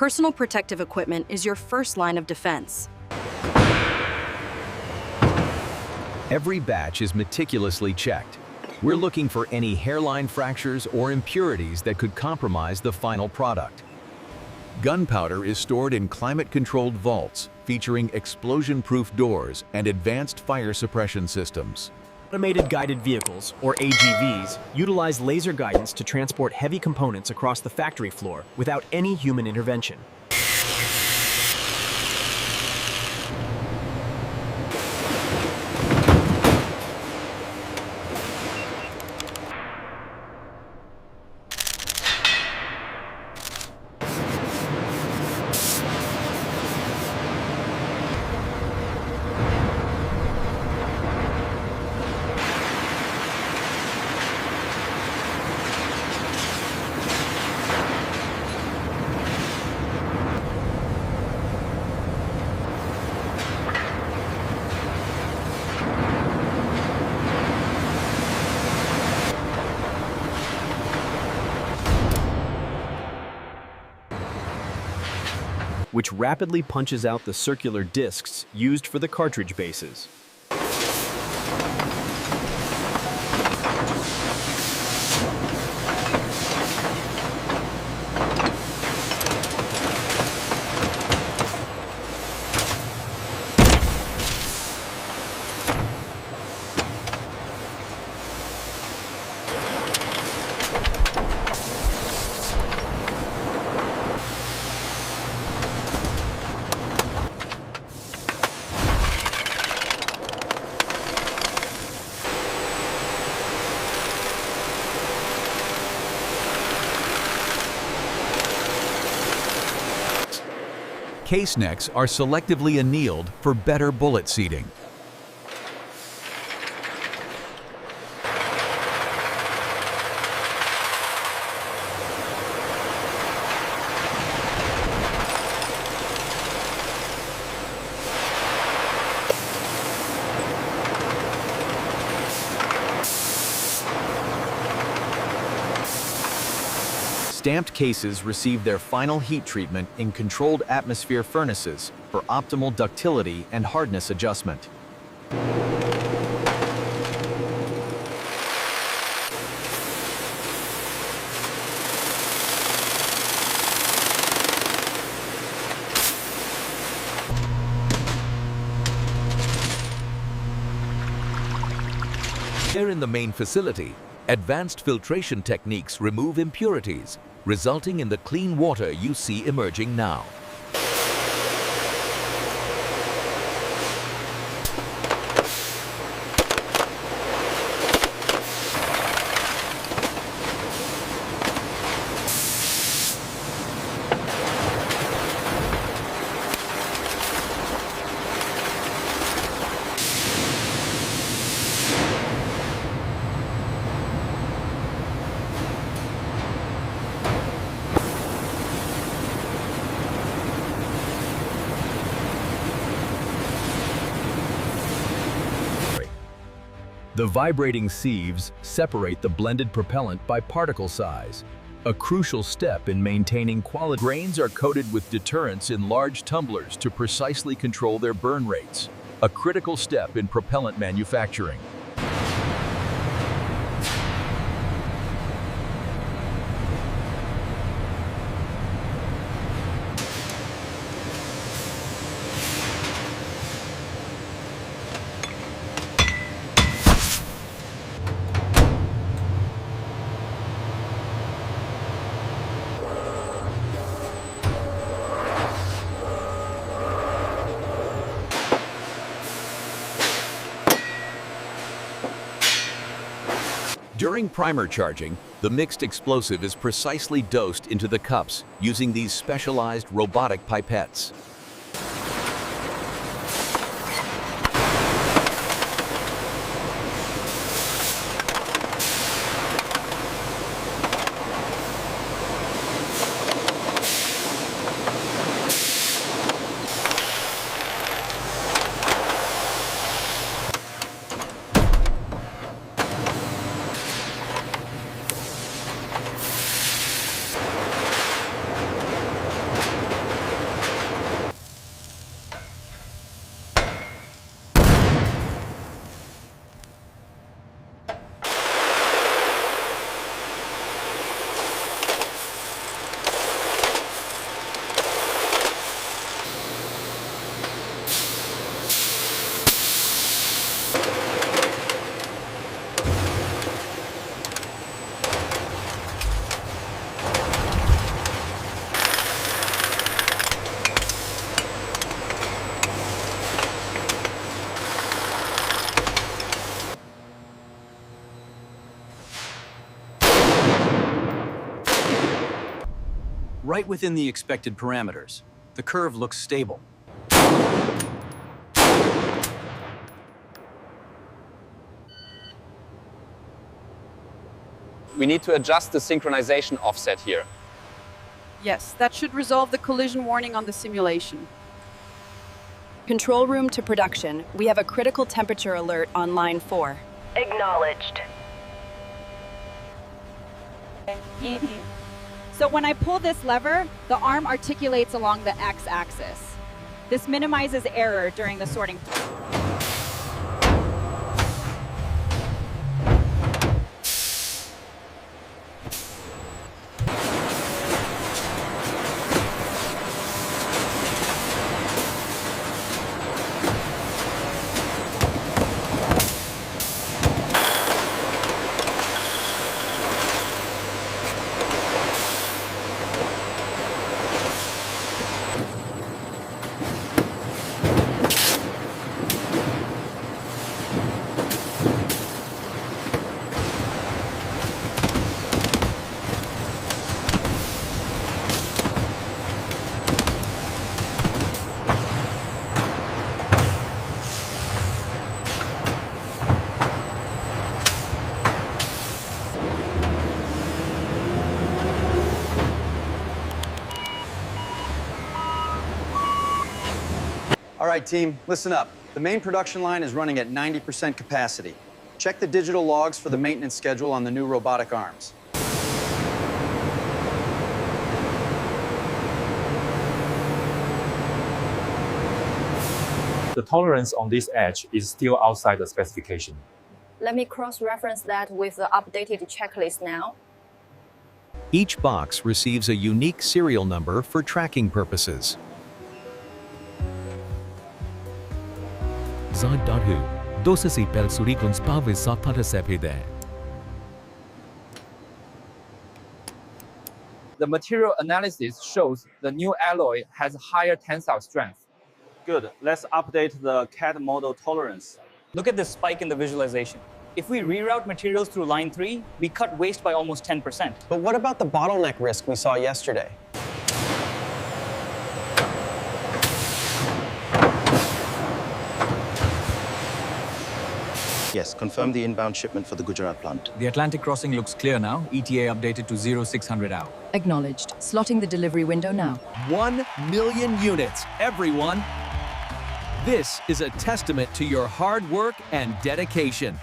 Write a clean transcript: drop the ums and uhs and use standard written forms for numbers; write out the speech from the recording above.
Personal protective equipment is your first line of defense. Every batch is meticulously checked. We're looking for any hairline fractures or impurities that could compromise the final product. Gunpowder is stored in climate-controlled vaults, featuring explosion-proof doors and advanced fire suppression systems. Automated guided vehicles, or AGVs, utilize laser guidance to transport heavy components across the factory floor without any human intervention. Which rapidly punches out the circular discs used for the cartridge bases. Case necks are selectively annealed for better bullet seating. Stamped cases receive their final heat treatment in controlled atmosphere furnaces for optimal ductility and hardness adjustment. Here in the main facility, advanced filtration techniques remove impurities, resulting in the clean water you see emerging now. The vibrating sieves separate the blended propellant by particle size, a crucial step in maintaining quality. Grains are coated with deterrents in large tumblers to precisely control their burn rates, a critical step in propellant manufacturing. During primer charging, the mixed explosive is precisely dosed into the cups using these specialized robotic pipettes. right within the expected parameters. The curve looks stable. We need to adjust the synchronization offset here. Yes, that should resolve the collision warning on the simulation. Control room to production. We have a critical temperature alert on line 4. Acknowledged. So when I pull this lever, the arm articulates along the x-axis. This minimizes error during the sorting. All right, team, listen up. The main production line is running at 90% capacity. Check the digital logs for the maintenance schedule on the new robotic arms. The tolerance on this edge is still outside the specification. Let me cross-reference that with the updated checklist now. Each box receives a unique serial number for tracking purposes. The material analysis shows the new alloy has higher tensile strength. Good. Let's update the CAD model tolerance. Look at this spike in the visualization. If we reroute materials through line 3, we cut waste by almost 10%. But what about the bottleneck risk we saw yesterday? Yes, confirm the inbound shipment for the Gujarat plant. The Atlantic crossing looks clear now. ETA updated to 0600 hour. Acknowledged. Slotting the delivery window now. 1 million units, everyone. This is a testament to your hard work and dedication.